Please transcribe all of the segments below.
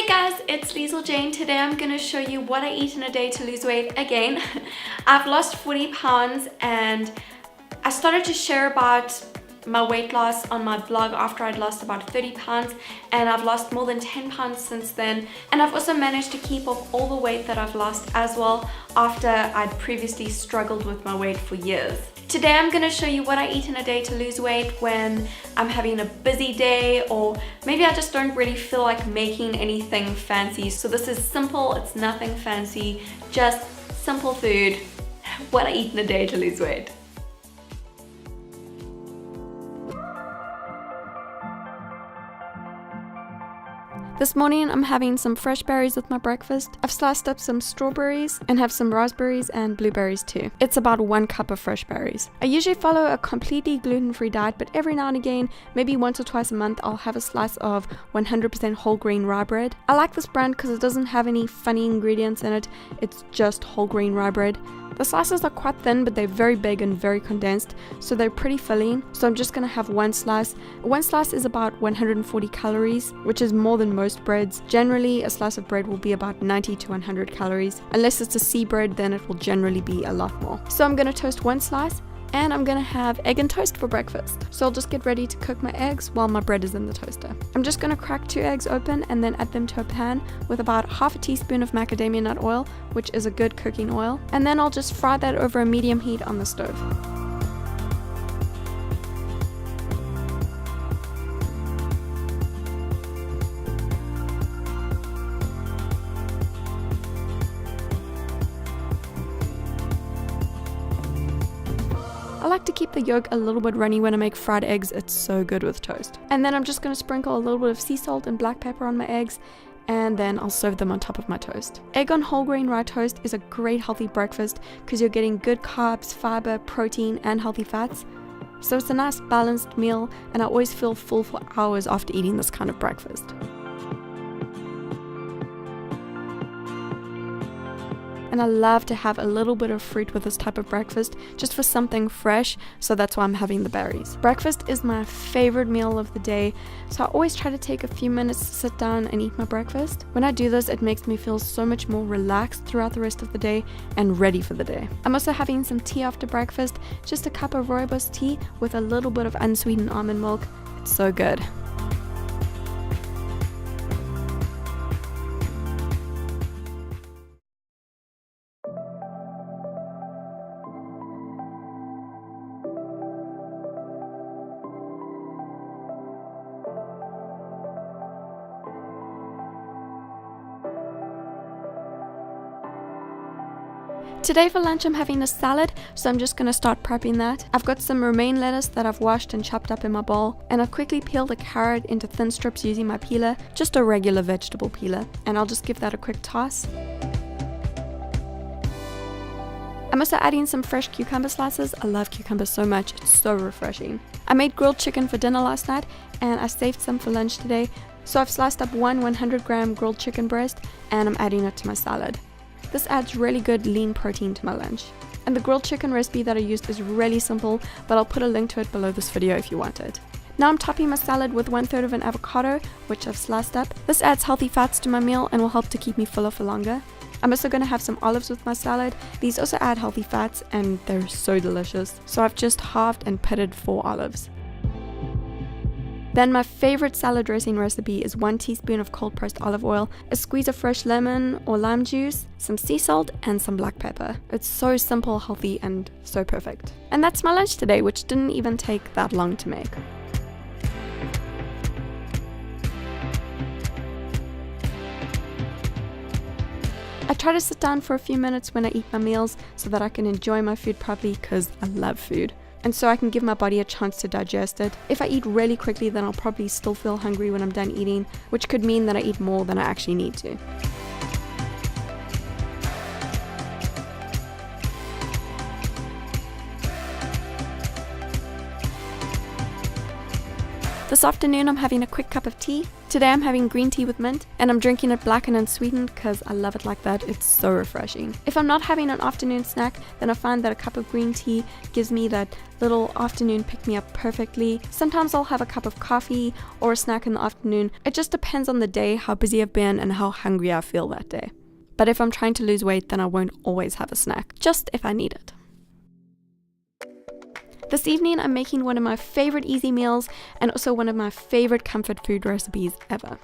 Hey guys, it's Liesl Jane. Today I'm going to show you what I eat in a day to lose weight again. I've lost 40 pounds and I started to share about my weight loss on my blog after I'd lost about 30 pounds, and I've lost more than 10 pounds since then, and I've also managed to keep off all the weight that I've lost as well after I'd previously struggled with my weight for years. Today I'm going to show you what I eat in a day to lose weight when I'm having a busy day, or maybe I just don't really feel like making anything fancy. So this is simple, it's nothing fancy, just simple food, what I eat in a day to lose weight. This morning I'm having some fresh berries with my breakfast. I've sliced up some strawberries and have some raspberries and blueberries too. It's about 1 cup of fresh berries. I usually follow a completely gluten-free diet, but every now and again, maybe once or twice a month, I'll have a slice of 100% whole grain rye bread. I like this brand because it doesn't have any funny ingredients in it. It's just whole grain rye bread. The slices are quite thin, but they're very big and very condensed, so they're pretty filling. So I'm just going to have one slice. One slice is about 140 calories, which is more than most breads. Generally, a slice of bread will be about 90 to 100 calories. Unless it's a sea bread, then it will generally be a lot more. So I'm going to toast one slice, and I'm gonna have egg and toast for breakfast. So I'll just get ready to cook my eggs while my bread is in the toaster. I'm just gonna crack 2 eggs open and then add them to a pan with about half a teaspoon of macadamia nut oil, which is a good cooking oil. And then I'll just fry that over a medium heat on the stove. I like to keep the yolk a little bit runny when I make fried eggs. It's so good with toast. And then I'm just going to sprinkle a little bit of sea salt and black pepper on my eggs, and then I'll serve them on top of my toast. Egg on whole grain rye toast is a great healthy breakfast because you're getting good carbs, fiber, protein, and healthy fats. So it's a nice balanced meal, and I always feel full for hours after eating this kind of breakfast. And I love to have a little bit of fruit with this type of breakfast, just for something fresh, so that's why I'm having the berries. Breakfast is my favorite meal of the day, so I always try to take a few minutes to sit down and eat my breakfast. When I do this, it makes me feel so much more relaxed throughout the rest of the day and ready for the day. I'm also having some tea after breakfast, just a cup of rooibos tea with a little bit of unsweetened almond milk. It's so good. Today for lunch I'm having a salad, so I'm just going to start prepping that. I've got some romaine lettuce that I've washed and chopped up in my bowl, and I've quickly peeled a carrot into thin strips using my peeler, just a regular vegetable peeler, and I'll just give that a quick toss. I'm also adding some fresh cucumber slices. I love cucumbers so much, it's so refreshing. I made grilled chicken for dinner last night, and I saved some for lunch today, so I've sliced up one 100-gram grilled chicken breast, and I'm adding it to my salad. This adds really good lean protein to my lunch. And the grilled chicken recipe that I used is really simple, but I'll put a link to it below this video if you want it. Now I'm topping my salad with 1/3 of an avocado, which I've sliced up. This adds healthy fats to my meal and will help to keep me fuller for longer. I'm also going to have some olives with my salad. These also add healthy fats and they're so delicious. So I've just halved and pitted 4 olives. Then my favorite salad dressing recipe is 1 teaspoon of cold pressed olive oil, a squeeze of fresh lemon or lime juice, some sea salt, and some black pepper. It's so simple, healthy, and so perfect. And that's my lunch today, which didn't even take that long to make. I try to sit down for a few minutes when I eat my meals so that I can enjoy my food properly because I love food. And so I can give my body a chance to digest it. If I eat really quickly, then I'll probably still feel hungry when I'm done eating, which could mean that I eat more than I actually need to. This afternoon I'm having a quick cup of tea. Today I'm having green tea with mint, and I'm drinking it black and unsweetened because I love it like that. It's so refreshing. If I'm not having an afternoon snack, then I find that a cup of green tea gives me that little afternoon pick-me-up perfectly. Sometimes I'll have a cup of coffee or a snack in the afternoon. It just depends on the day, how busy I've been, and how hungry I feel that day. But if I'm trying to lose weight, then I won't always have a snack, just if I need it. This evening I'm making one of my favorite easy meals and also one of my favorite comfort food recipes ever.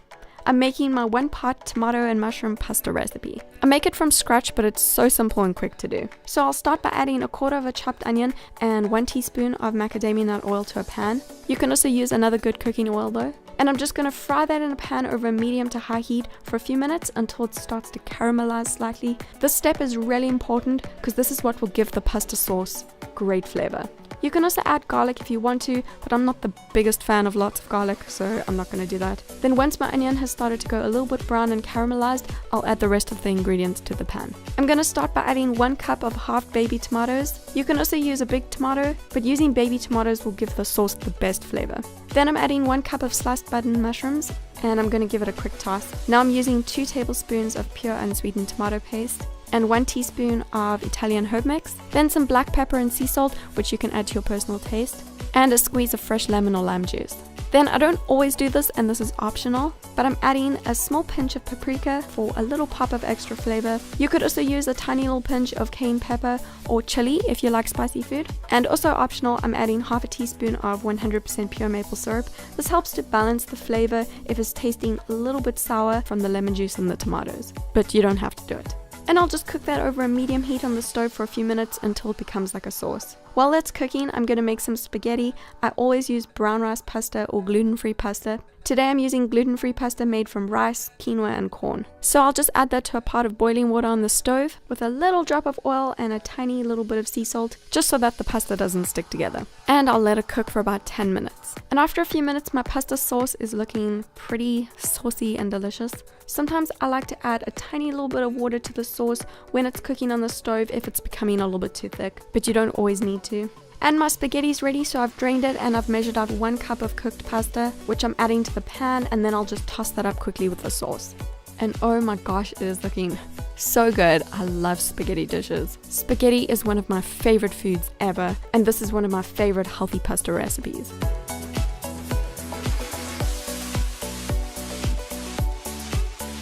I'm making my 1-pot tomato and mushroom pasta recipe. I make it from scratch, but it's so simple and quick to do. So I'll start by adding 1/4 of a chopped onion and 1 teaspoon of macadamia nut oil to a pan. You can also use another good cooking oil though. And I'm just going to fry that in a pan over medium to high heat for a few minutes until it starts to caramelize slightly. This step is really important because this is what will give the pasta sauce great flavor. You can also add garlic if you want to, but I'm not the biggest fan of lots of garlic, so I'm not going to do that. Then once my onion has started to go a little bit brown and caramelized, I'll add the rest of the ingredients to the pan. I'm going to start by adding 1 cup of half baby tomatoes. You can also use a big tomato, but using baby tomatoes will give the sauce the best flavor. Then I'm adding 1 cup of sliced button mushrooms, and I'm going to give it a quick toss. Now I'm using 2 tablespoons of pure unsweetened tomato paste and 1 teaspoon of Italian herb mix, then some black pepper and sea salt, which you can add to your personal taste, and a squeeze of fresh lemon or lime juice. Then I don't always do this, and this is optional, but I'm adding a small pinch of paprika for a little pop of extra flavor. You could also use a tiny little pinch of cayenne pepper or chili if you like spicy food. And also optional, I'm adding half a teaspoon of 100% pure maple syrup. This helps to balance the flavor if it's tasting a little bit sour from the lemon juice and the tomatoes, but you don't have to do it. And I'll just cook that over a medium heat on the stove for a few minutes until it becomes like a sauce. While that's cooking, I'm going to make some spaghetti. I always use brown rice pasta or gluten-free pasta. Today I'm using gluten-free pasta made from rice, quinoa and corn. So I'll just add that to a pot of boiling water on the stove with a little drop of oil and a tiny little bit of sea salt, just so that the pasta doesn't stick together. And I'll let it cook for about 10 minutes. And after a few minutes, my pasta sauce is looking pretty saucy and delicious. Sometimes I like to add a tiny little bit of water to the sauce when it's cooking on the stove if it's becoming a little bit too thick, but you don't always need to. And my spaghetti's ready, so I've drained it and I've measured out 1 cup of cooked pasta, which I'm adding to the pan, and then I'll just toss that up quickly with the sauce. And oh my gosh, it is looking so good. I love spaghetti dishes. Spaghetti is one of my favorite foods ever, and this is one of my favorite healthy pasta recipes.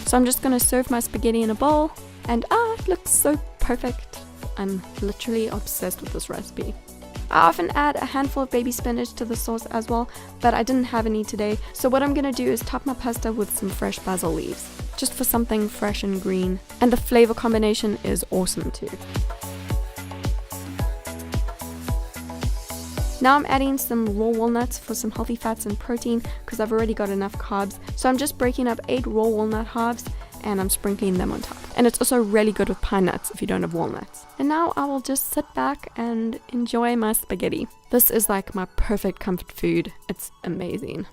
So I'm just going to serve my spaghetti in a bowl, and it looks so perfect. I'm literally obsessed with this recipe. I often add a handful of baby spinach to the sauce as well, but I didn't have any today, so what I'm going to do is top my pasta with some fresh basil leaves, just for something fresh and green, and the flavor combination is awesome too. Now I'm adding some raw walnuts for some healthy fats and protein because I've already got enough carbs, so I'm just breaking up 8 raw walnut halves and I'm sprinkling them on top. And it's also really good with pine nuts if you don't have walnuts. And now I will just sit back and enjoy my spaghetti. This is like my perfect comfort food. It's amazing.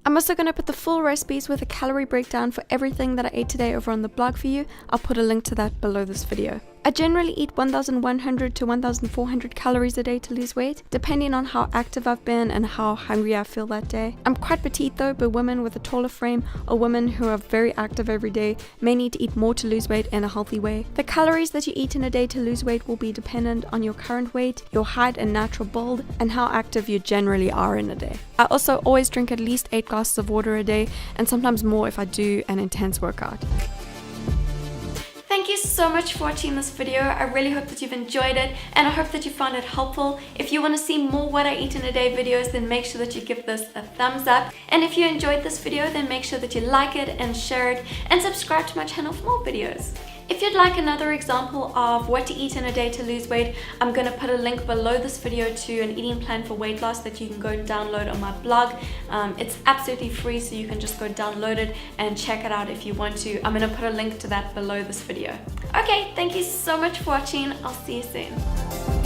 I'm also going to put the full recipes with a calorie breakdown for everything that I ate today over on the blog for you. I'll put a link to that below this video. I generally eat 1,100 to 1,400 calories a day to lose weight, depending on how active I've been and how hungry I feel that day. I'm quite petite though, but women with a taller frame or women who are very active every day may need to eat more to lose weight in a healthy way. The calories that you eat in a day to lose weight will be dependent on your current weight, your height and natural build, and how active you generally are in a day. I also always drink at least 8 glasses of water a day, and sometimes more if I do an intense workout. Thank you so much for watching this video. I really hope that you've enjoyed it, and I hope that you found it helpful. If you want to see more what I eat in a day videos, then make sure that you give this a thumbs up. And if you enjoyed this video, then make sure that you like it and share it and subscribe to my channel for more videos. If you'd like another example of what to eat in a day to lose weight, I'm going to put a link below this video to an eating plan for weight loss that you can go and download on my blog. It's absolutely free, so you can just go download it and check it out if you want to. I'm going to put a link to that below this video. Okay, thank you so much for watching. I'll see you soon.